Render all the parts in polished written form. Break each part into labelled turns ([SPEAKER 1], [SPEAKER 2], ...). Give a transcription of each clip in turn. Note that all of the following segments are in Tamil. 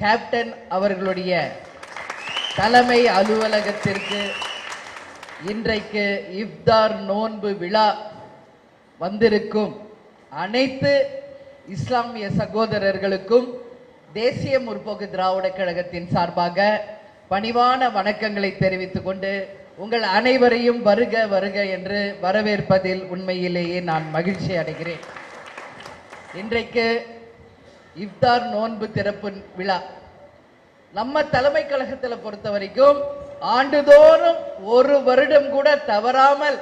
[SPEAKER 1] கேப்டன் அவர்களுடைய தலைமை அலுவலகத்திற்கு இன்றைக்கு இஃப்தார் நோன்பு விழா வந்திருக்கும் அனைத்து இஸ்லாமிய சகோதரர்களுக்கும் தேசிய முற்போக்கு திராவிட கழகத்தின் சார்பாக பணிவான வணக்கங்களை தெரிவித்துக் கொண்டு உங்கள் அனைவரையும் வருக வருக என்று வரவேற்பதில் உண்மையிலேயே நான் மகிழ்ச்சி அடைகிறேன். இன்றைக்கு இஃப்தார் நோன்பு திறப்பு விழா நம்ம தலைமை கழகத்தில் பொறுத்த வரைக்கும் ஆண்டுதோறும் ஒரு வருடம் கூட தவறாமல்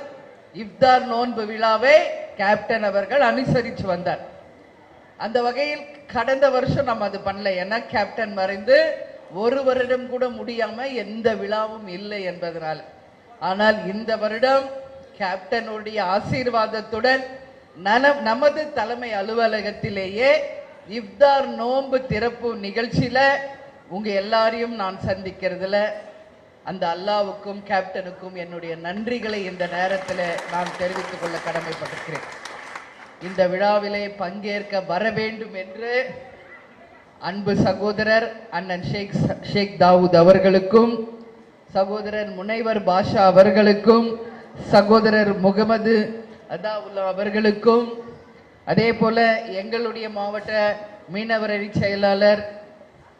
[SPEAKER 1] இஃப்தார் நோன்பு விழாவை கேப்டன் அவர்கள் அனுசரித்து வந்தார். அந்த வகையில் கடந்த வருஷம் நம்ம அது பண்ணல, ஏன்னா கேப்டன் மறைந்து ஒரு வருடம் கூட முடியாம எந்த விழாவும் இல்லை என்பதனால. ஆனால் இந்த வருடம் கேப்டனுடைய ஆசீர்வாதத்துடன் நமது தலைமை அலுவலகத்திலேயே இஃப்தார் நோன்பு திறப்பு நிகழ்ச்சியில உங்க எல்லாரையும் நான் சந்திக்கிறதுல அந்த அல்லாவுக்கும் கேப்டனுக்கும் என்னுடைய நன்றிகளை இந்த நேரத்தில் நான் தெரிவித்துக் கொள்ள கடமைப்பட்டிருக்கிறேன். இந்த விழாவிலே பங்கேற்க வர வேண்டும் என்று அன்பு சகோதரர் அண்ணன் ஷேக் தாவூத் அவர்களுக்கும், சகோதரர் முனைவர் பாஷா அவர்களுக்கும், சகோதரர் முகமது அதாவுல்லா அவர்களுக்கும், அதே போல எங்களுடைய மாவட்ட மீனவர் அணி செயலாளர்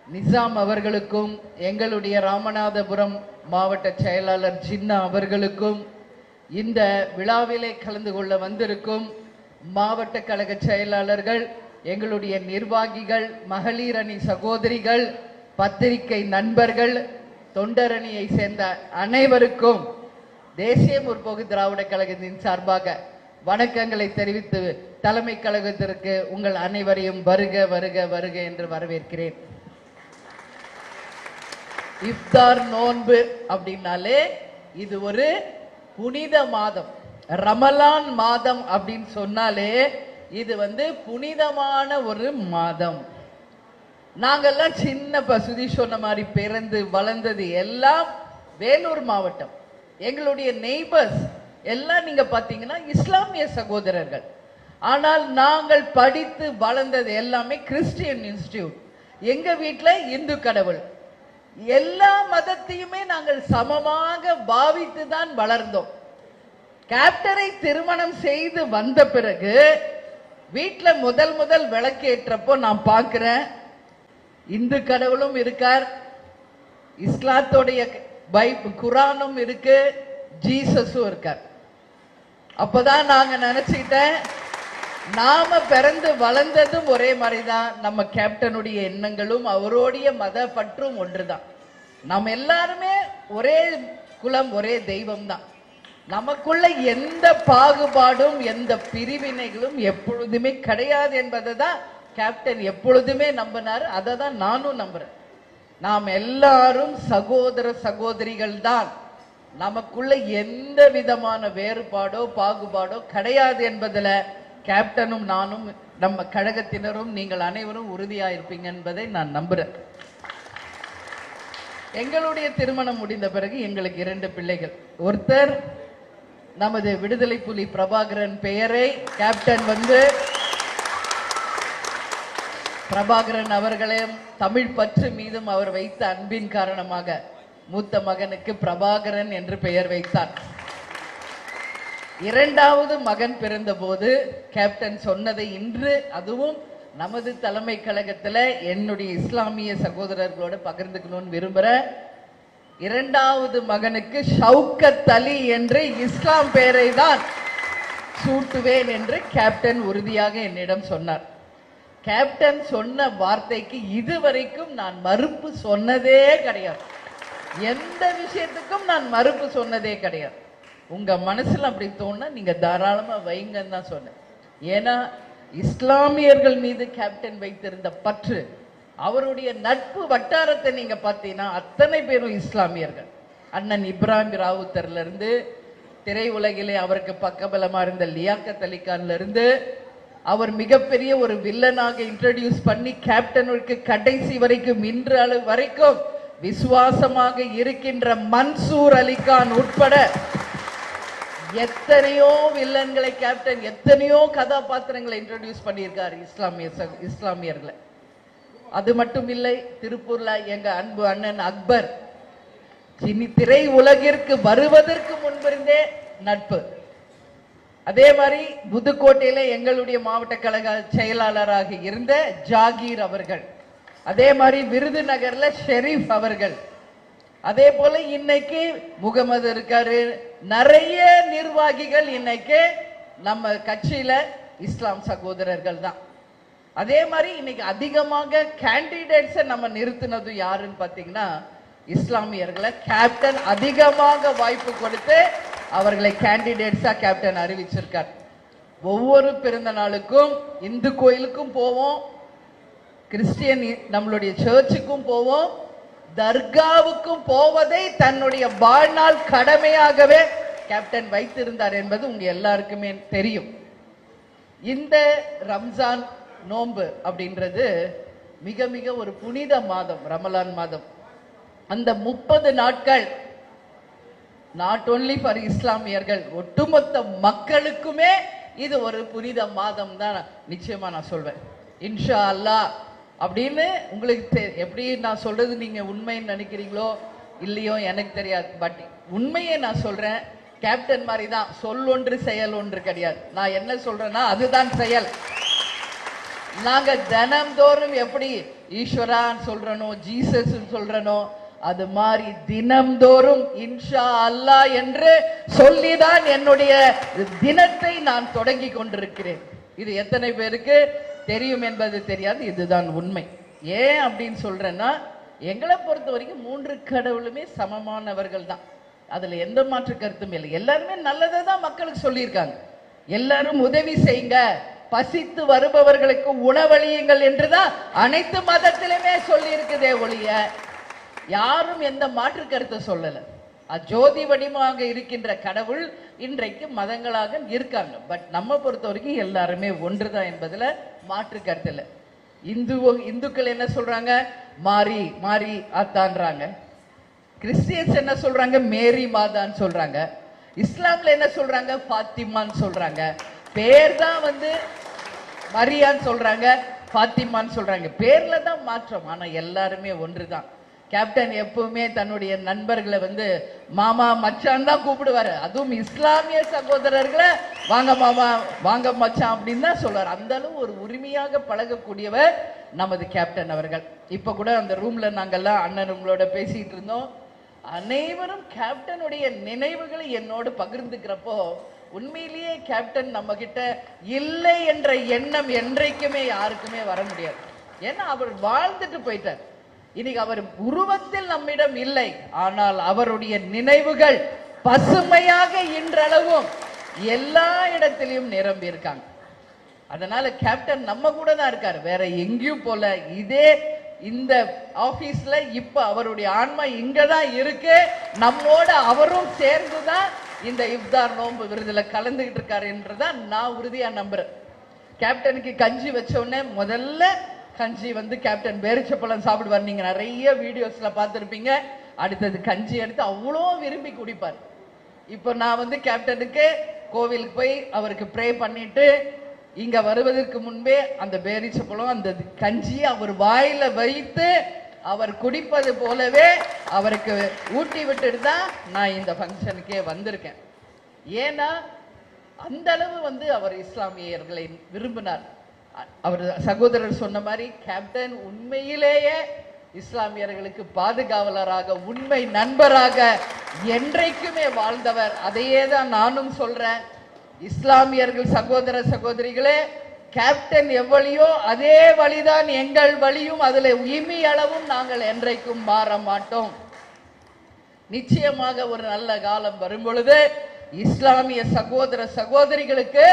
[SPEAKER 1] நிசாம் அவர்களுக்கும், எங்களுடைய ராமநாதபுரம் மாவட்ட செயலாளர் ஜின்னா அவர்களுக்கும், இந்த விழாவிலே கலந்து கொள்ள வந்திருக்கும் மாவட்ட கழக செயலாளர்கள், எங்களுடைய நிர்வாகிகள், மகளிர் அணி சகோதரிகள், பத்திரிகை நண்பர்கள், தொண்டரணியை சேர்ந்த அனைவருக்கும் தேசிய முற்போக்கு திராவிட கழகத்தின் சார்பாக வணக்கங்களை தெரிவித்து தலைமை கழகத்திற்கு உங்கள் அனைவரையும் வருக வருக வருக என்று வரவேற்கிறேன். இஃப்தார் நோன்பு அப்படின்னாலே இது ஒரு புனித மாதம், ரமலான் மாதம் அப்படின்னு சொன்னாலே இது புனிதமான ஒரு மாதம். நாங்கெல்லாம் சின்ன சுதி சொன்ன மாதிரி பிறந்து வளர்ந்தது எல்லாம் வேலூர் மாவட்டம். எங்களுடைய நெய்பர்ஸ் எல்லாம் நீங்க பாத்தீங்கன்னா இஸ்லாமிய சகோதரர்கள். ஆனால் நாங்கள் படித்து வளர்ந்தது எல்லாமே கிறிஸ்டியன் இன்ஸ்டிடியூட். எங்க வீட்டுல இந்து கடவுள். எல்லா மதத்தையுமே நாங்கள் சமமாக பாவித்து தான் வளர்ந்தோம். கேப்டனை திருமணம் செய்து வந்த பிறகு வீட்டுல முதல் விளக்கேற்றப்போ நான் பார்க்கிறேன், இந்து கடவுளும் இருக்கார், இஸ்லாத்தோடைய குரானும் இருக்கு, ஜீசஸும் இருக்கார். அப்பதான் நாங்க நினைச்சுக்கிட்டேன், நாம பிறந்து வளர்ந்ததும் ஒரே மாதிரிதான், நம்ம கேப்டனுடைய எண்ணங்களும் அவருடைய மத பற்றும் ஒன்றுதான். நம்ம எல்லாருமே ஒரே குலம், ஒரே தெய்வம் தான். நமக்குள்ள எந்த பாகுபாடும் எந்த பிரிவினைகளும் எப்பொழுதுமே கிடையாது என்பதை தான் கேப்டன் எப்பொழுதுமே நம்பினார். அதை தான் நானும் நம்புறேன். நாம் எல்லாரும் சகோதர சகோதரிகள் தான். நமக்குள்ள எந்த விதமான வேறுபாடோ பாகுபாடோ கிடையாது என்பதில் கேப்டனும் நானும் நம்ம கழகத்தினரும் நீங்கள் அனைவரும் உறுதியா இருப்பீங்க என்பதை நான் நம்புறேன். எங்களுடைய திருமணம் முடிந்த பிறகு எங்களுக்கு 2 பிள்ளைகள். ஒருத்தர் நமது விடுதலை புலி பிரபாகரன் பெயரை கேப்டன் பிரபாகரன் அவர்களையும் தமிழ் பற்று மீதும் அவர் வைத்த அன்பின் காரணமாக மூத்த மகனுக்கு பிரபாகரன் என்று பெயர் வைத்தார். 2வது மகன் பிறந்த போது கேப்டன் சொன்னதை இன்று அதுவும் நமது தலைமை கழகத்தில் என்னுடைய இஸ்லாமிய சகோதரர்களோடு பகிர்ந்துக்கணும்னு விரும்புகிறேன். 2வது மகனுக்கு ஷவுக்கத் அலி என்று இஸ்லாம் பெயரை தான் சூட்டுவேன் என்று கேப்டன் உறுதியாக என்னிடம் சொன்னார். கேப்டன் சொன்ன வார்த்தைக்கு இதுவரைக்கும் நான் மறுப்பு சொன்னதே கிடையாது. எந்த விஷயத்துக்கும் நான் மறுப்பு சொன்னதே கிடையாது. உங்க மனசுல அப்படி தோணுனா நீங்க தாராளமா வைங்கன்னு தான் சொன்னேன். ஏன்னா இஸ்லாமியர்கள் மீது கேப்டன் வைத்திருந்த பற்று, அவருடைய நட்பு வட்டாரத்தை நீங்க பார்த்தீங்கன்னா அத்தனை பேரும் இஸ்லாமியர்கள். அண்ணன் இப்ராஹிம் ராவுத்தர்ல இருந்து, திரையுலகிலே அவருக்கு பக்கபலமா இருந்த லியாக்கத் அலிகான்ல இருந்து, அவர் மிகப்பெரிய ஒரு வில்லனாக இன்ட்ரோடியூஸ் பண்ணி கேப்டனுக்கு கடைசி வரைக்கும் இன்று அளவு வரைக்கும் விசுவாசமாக இருக்கின்ற மன்சூர் அலிகான் உட்பட எத்தனையோ வில்லன்களை கேப்டன் எத்தனையோ கதாபாத்திரங்களை இன்ட்ரோடியூஸ் பண்ணியிருக்காரு இஸ்லாமியர்களை. அது மட்டும் இல்லை, திருப்பூர்ல எங்க அன்பு அண்ணன் அக்பர் திரை உலகிற்கு வருவதற்கு முன்பிருந்தே நட்பு. அதே மாதிரி புதுக்கோட்டையில எங்களுடைய மாவட்ட கழக செயலாளராக இருந்த ஜாகீர் அவர்கள், அதே மாதிரி விருதுநகர்ல ஷெரீப் அவர்கள், அதே போல இன்னைக்கு முகமது இருக்காரு. நிறைய நிர்வாகிகள் இன்னைக்கு நம்ம கட்சியில இஸ்லாம் சகோதரர்கள் தான். அதே மாதிரி இன்னைக்கு அதிகமாக கேண்டிடேட்ஸை நம்ம நிறுத்தினது யாருன்னு பாத்தீங்கன்னா இஸ்லாமியர்களை கேப்டன் அதிகமாக வாய்ப்பு கொடுத்து அவர்களை கேண்டிடேட்ஸா கேப்டன் அறிவிச்சிருக்கார். ஒவ்வொரு பிறந்த நாளுக்கும் இந்து கோயிலுக்கும் போவோம், கிறிஸ்டியன் நம்மளுடைய சர்ச்சுக்கும் போவோம், தர்காவுக்கும் போவதை தன்னுடைய வாழ்நாள் கடமையாகவே கேப்டன் வைத்திருந்தார் என்பது உங்க எல்லாருக்குமே தெரியும். இந்த ரம்ஜான் நோன்பு அப்படின்றது மிக மிக ஒரு புனித மாதம், ரமலான் மாதம். அந்த 30 நாட்கள் நாட் ஒன்லி ஃபார் இஸ்லாமியர்கள், ஒட்டுமொத்த மக்களுக்குமே இது ஒரு புனித மாதம் தான் நிச்சயமா நான் சொல்வேன். இன்ஷா அல்லாஹ் அப்படின்னு உங்களுக்கு எப்படி நான் சொல்றது நீங்க உண்மைன்னு நினைக்கிறீங்களோ இல்லையோ எனக்கு தெரியாது. பட் உண்மையை நான் சொல்றேன், கேப்டன் மாதிரி தான், சொல் ஒன்று செயல் ஒன்று கிடையாது. நான் என்ன சொல்றேன்னா அதுதான் செயல். நாங்க தினம்தோறும் எப்படி ஈஸ்வரான்னு சொல்றனோ, ஜீசஸ் சொல்றனோ, அது மாதிரி தினம்தோறும் இன்ஷா அல்லாஹ் என்று சொல்லிதான் என்னுடைய தினத்தை நான் தொடங்கி கொண்டிருக்கிறேன். இது எத்தனை பேருக்கு தெரியும் என்பது தெரியாது, இதுதான் உண்மை. ஏன் அப்படின்னு சொல்றேன்னா, எங்களை பொறுத்த வரைக்கும் 3 கடவுளுமே சமமானவர்கள் தான், அதுல எந்த மாற்று கருத்தும் இல்லை. எல்லாருமே நல்லதை தான் மக்களுக்கு சொல்லியிருக்காங்க. எல்லாரும் உதவி செய்யுங்க, பசித்து வருபவர்களுக்கு உணவளியுங்கள் என்றுதான் அனைத்து மதத்திலுமே சொல்லி இருக்குதே ஒழிய யாரும் எந்த மாற்று கருத்தை சொல்லல. ஜோதி வடிவமாக இருக்கின்ற கடவுள் இன்றைக்கு மதங்களாக இருக்காங்க. பட் நம்ம பொறுத்த வரைக்கும் எல்லாருமே ஒன்றுதான் என்பதுல மாற்று கருத்து இல்லை. இந்துக்கள் என்ன சொல்றாங்க, மாரி மாரி ஆத்தான்றாங்க. கிறிஸ்டியன்ஸ் என்ன சொல்றாங்க, மேரி மாதான்னு சொல்றாங்க. இஸ்லாம்ல என்ன சொல்றாங்க, பாத்திமான்னு சொல்றாங்க. பேர் தான் மரியான்னு சொல்றாங்க, பாத்திமான்னு சொல்றாங்க. பேர்ல தான் மாற்றம், ஆனா எல்லாருமே ஒன்றுதான். கேப்டன் எப்பவுமே தன்னுடைய நண்பர்களை மாமா மச்சான் தான் கூப்பிடுவாரு. அதுவும் இஸ்லாமிய சகோதரர்களை வாங்க மாமா வாங்க மச்சான் அப்படின்னு தான் சொல்றாரு. அந்த அளவு ஒரு உரிமையாக பழகக்கூடியவர் நமது கேப்டன் அவர்கள். இப்ப கூட அந்த ரூம்ல நாங்கெல்லாம் அண்ணனுங்களோட பேசிட்டு இருந்தோம். அனைவரும் கேப்டனுடைய நினைவுகளை என்னோடு பகிர்ந்துக்கிறப்போ உண்மையிலேயே கேப்டன் நம்ம கிட்ட இல்லை என்ற எண்ணம் என்றைக்குமே யாருக்குமே வர முடியாது. ஏன்னா அவர் வாழ்ந்துட்டு போயிட்டார். இன்னைக்கு அவர் உருவத்தில் நம்மிடம் இல்லை, ஆனால் அவருடைய நினைவுகள் பசுமையாக இன்றளவும் எல்லா இடத்திலையும் நிரம்பி இருக்காங்க. அதனால கேப்டன் நம்ம கூட தான் இருக்காரு, வேற எங்கேயும் போல. இதே இந்த ஆபீஸ்ல இப்ப அவருடைய ஆன்மா இங்கதான் இருக்கு, நம்மோட அவரும் சேர்ந்துதான் இந்த இஃப்தார் நோன்பு விருதுல கலந்துகிட்டு இருக்காரு என்றுதான் நான் உறுதியா நம்புறேன். கேப்டனுக்கு கஞ்சி வச்ச உடனே முதல்ல கஞ்சி கேப்டன் பேரிச்சப்பழம் சாப்பிடுவார். நீங்க நிறைய வீடியோஸ்ல பார்த்திருப்பீங்க. அடுத்தது கஞ்சி எடுத்து அவ்வளோ விரும்பி குடிப்பார். இப்போ நான் கேப்டனுக்கு கோவிலுக்கு போய் அவருக்கு ப்ரே பண்ணிட்டு இங்க வருவதற்கு முன்பே அந்த பேரிச்சப்பழம் அந்த கஞ்சியை அவர் வாயில வைத்து அவர் குடிப்பது போலவே அவருக்கு ஊட்டி விட்டுட்டு தான் நான் இந்த ஃபங்க்ஷனுக்கே வந்திருக்கேன். ஏன்னா அந்த அளவு அவர் இஸ்லாமியர்களை விரும்பினார். அவர் சகோதரர் சொன்ன மாதிரி கேப்டன் உண்மையிலேயே இஸ்லாமியர்களுக்கு பாதுகாவலராக, உண்மை நண்பராக என்றைக்குமே வாழ்ந்தவர். அதையே தான் நானும் சொல்றேன். இஸ்லாமியர்கள் சகோதர சகோதரிகளே, கேப்டன் எவ்வளியோ அதே வழிதான் எங்கள் வழியும், அதுல இமி அளவும் நாங்கள் என்றைக்கும் மாற மாட்டோம். நிச்சயமாக ஒரு நல்ல காலம் வரும் பொழுது இஸ்லாமிய சகோதர சகோதரிகளுக்கு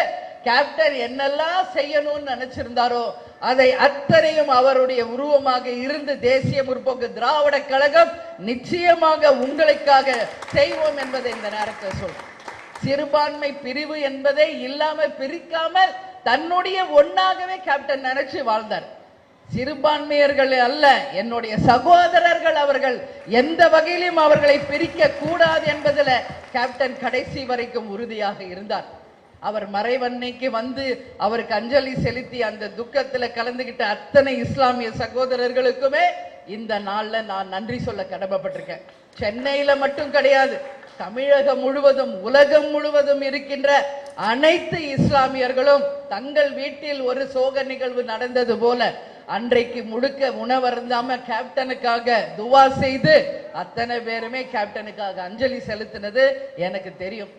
[SPEAKER 1] கேப்டன் என்னெல்லாம் செய்யணும்னு நினைச்சிருந்தாரோ அதை அத்தனையும் அவருடைய உருவமாக இருந்து தேசிய முற்போக்கு திராவிட கழகம் நிச்சயமாக உங்களுக்காக செய்வோம் என்பதை இந்த நேரத்தில் சொல்றேன். சிறுபான்மை பிரிவு என்பதை இல்லாம பிரிக்காமல் தன்னுடைய ஒன்னாகவே கேப்டன் நினைச்சு வாழ்ந்தார். சிறுபான்மையர்கள் அல்ல, என்னுடைய சகோதரர்கள், அவர்கள் எந்த வகையிலும் அவர்களை பிரிக்க கூடாது என்பதில் கேப்டன் கடைசி வரைக்கும் உறுதியாக இருந்தார். அவர் மறைவன்னைக்கு வந்து அவருக்கு அஞ்சலி செலுத்தி அந்த துக்கத்துல கலந்துகிட்ட அத்தனை இஸ்லாமிய சகோதரர்களுக்குமே இந்த நாள்ல நான் நன்றி சொல்ல கடமைப்பட்டிருக்கேன். சென்னையில மட்டும் கிடையாது, தமிழகம் முழுவதும் உலகம் முழுவதும் இருக்கின்ற அனைத்து இஸ்லாமியர்களும் தங்கள் வீட்டில் ஒரு சோக நிகழ்வு நடந்தது போல அன்றைக்கு முழுக்க உணவருந்தாம கேப்டனுக்காக துவா செய்து அத்தனை பேருமே கேப்டனுக்காக அஞ்சலி செலுத்தினது எனக்கு தெரியும்.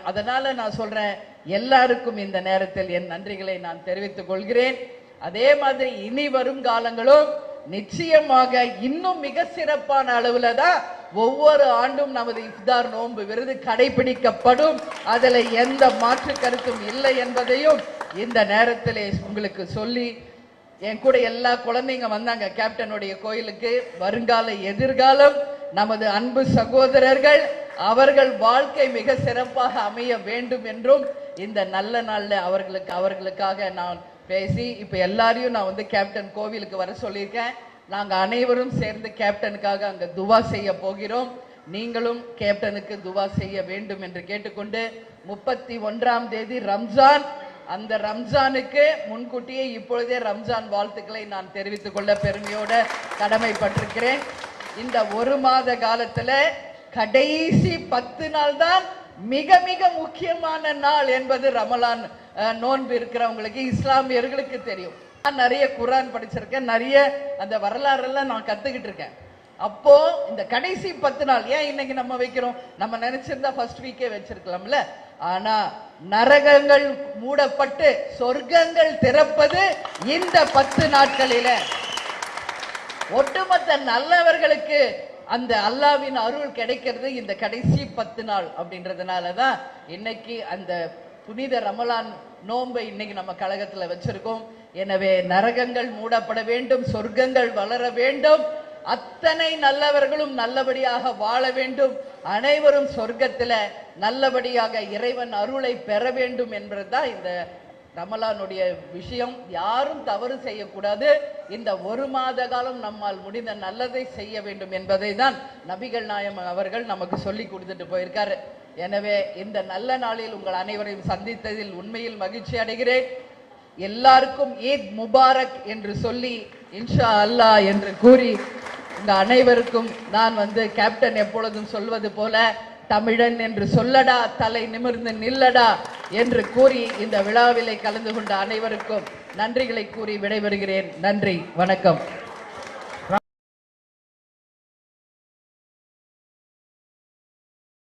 [SPEAKER 1] அதனால நான் சொல்றேன், எல்லாருக்கும் இந்த நேரத்தில் என் நன்றிகளை நான் தெரிவித்துக் கொள்கிறேன். அதே மாதிரி இனி வரும் காலங்களும் நிச்சயமாக இன்னும் மிக சிறப்பான அளவுல தான் ஒவ்வொரு ஆண்டும் நமது இஃப்தார் நோன்பு விருது கடைபிடிக்கப்படும். அதுல எந்த மாற்று கருத்தும் இல்லை என்பதையும் இந்த நேரத்திலே உங்களுக்கு சொல்லி, என் கூட எல்லா குழந்தைங்க வந்தாங்க கேப்டனுடைய கோயிலுக்கு. வருங்கால எதிர்காலம் நமது அன்பு சகோதரர்கள் அவர்கள் வாழ்க்கை மிக சிறப்பாக அமைய வேண்டும் என்றும் இந்த நல்ல நாள்ல அவர்களுக்காக நான் பேசி இப்ப எல்லாரையும் நான் கேப்டன் கோவிலுக்கு வர சொல்லியிருக்கேன். நாங்க அனைவரும் சேர்ந்து கேப்டனுக்காக அங்க துவா செய்ய போகிறோம். நீங்களும் கேப்டனுக்கு துவா செய்ய வேண்டும் என்று கேட்டுக்கொண்டு 31ஆம் தேதி ரம்ஜான், அந்த ரம்ஜானுக்கு முன்கூட்டியே இப்பொழுதே ரம்ஜான் வாழ்த்துக்களை நான் தெரிவித்துக் கொள்ள பெருமையோட கடமைப்பட்டிருக்கிறேன். இந்த ஒரு மாத காலத்துல கடைசி 10 நாள் தான் மிக மிக முக்கியமான நாள் என்பது ரமலான் நோன்பு இருக்கிறவங்களுக்கு இஸ்லாமியர்களுக்கு தெரியும். நான் நிறைய குர்ஆன் படிச்சிருக்கேன், நிறைய அந்த வரலாறு எல்லாம் நான் கத்துக்கிட்டு இருக்கேன். அப்போ இந்த கடைசி 10 நாள் ஏன் இன்னைக்கு நம்ம வைக்கிறோம்? நம்ம நினைச்சிருந்தா ஃபர்ஸ்ட் வீக்கே வச்சிருக்கலாம்ல. ஆனா நரகங்கள் மூடப்பட்டு சொர்க்கங்கள் திறப்பது இந்த 10 நாட்களில. ஒட்டுமொத்த நல்லவர்களுக்கு அந்த அல்லாஹ்வின் அருள் கிடைக்கிறது இந்த கடைசி 10 நாள். அப்படின்றதுனாலதான் இன்னைக்கு அந்த புனித ரமலான் நோன்பை இன்னைக்கு நம்ம கழகத்துல வச்சிருக்கோம். எனவே நரகங்கள் மூடப்பட வேண்டும், சொர்க்கங்கள் வளர வேண்டும், அத்தனை நல்லவர்களும் நல்லபடியாக வாழ வேண்டும், அனைவரும் சொர்க்கத்துல நல்லபடியாக இறைவன் அருளை பெற வேண்டும் என்பதுதான் இந்த ரமலானுடைய விஷயம். யாரும் தவறு செய்யக்கூடாது. இந்த ஒரு மாத காலம் நம்மால் முடிந்த நல்லதை செய்ய வேண்டும் என்பதை தான் நபிகள் நாயகம் அவர்கள் நமக்கு சொல்லி கொடுத்துட்டு போயிருக்காரு. எனவே இந்த நல்ல நாளில் உங்கள் அனைவரையும் சந்தித்ததில் உண்மையில் மகிழ்ச்சி அடைகிறேன். எல்லாருக்கும் ஈத் முபாரக் என்று சொல்லி இன்ஷா அல்லாஹ் என்று கூறி உங்க அனைவருக்கும் நான் கேப்டன் எப்பொழுதும் சொல்வது போல தமிழன் என்று சொல்லடா, தலை நிமிர்ந்து நில்லடா என்று கூறி இந்த விழாவிலே கலந்து கொண்ட அனைவருக்கும் நன்றிகளை கூறி விடைபெறுகிறேன். நன்றி, வணக்கம்.